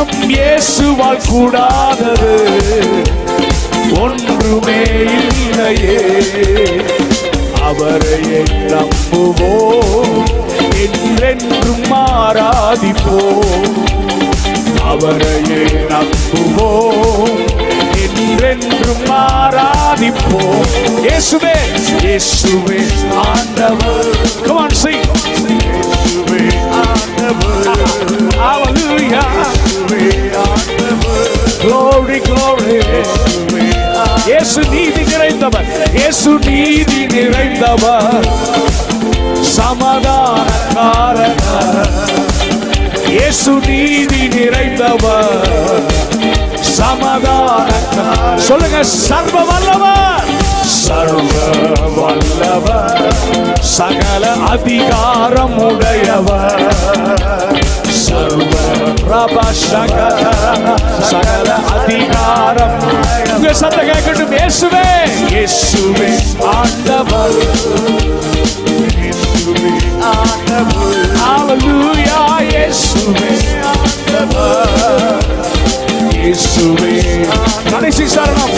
நம் இயேசுவால் கூடாதது ஒன்றுமே இல்லையே. அவரையே நம்புவோம், என்றென்றும் ஆராதிப்போம். அவரையே நம்புவோம், என்றென்றும் ஆராதிப்போம். இயேசுவே இயேசுவே ஆண்டவர். Come on, sing. இயேசுவே ஆண்டவர். Hallelujah. இயேசுவே ஆண்டவர். Glory, glory. இயேசு நீதி நிறைந்தவர், இயேசு நீதி நிறைந்தவர், சமாதானக்காரர். இயேசு நீதி நிறைந்தவர், சமாதானக்காரர். சொல்லுங்க, சர்வ வல்லவர். சர்வ வல்லவர், சகல அதிகாரம் உடையவர். சர்வ சகல அதிகாரம். உங்க சத்தம் கேட்கட்டும். இயேசுவே இயேசுவே ஆண்டவர். இயேசுவே ஆண்டவர். ஹல்லேலூயா. இயேசுவே ஆண்டவர். இயேசுவே. கடைசி சரணம்.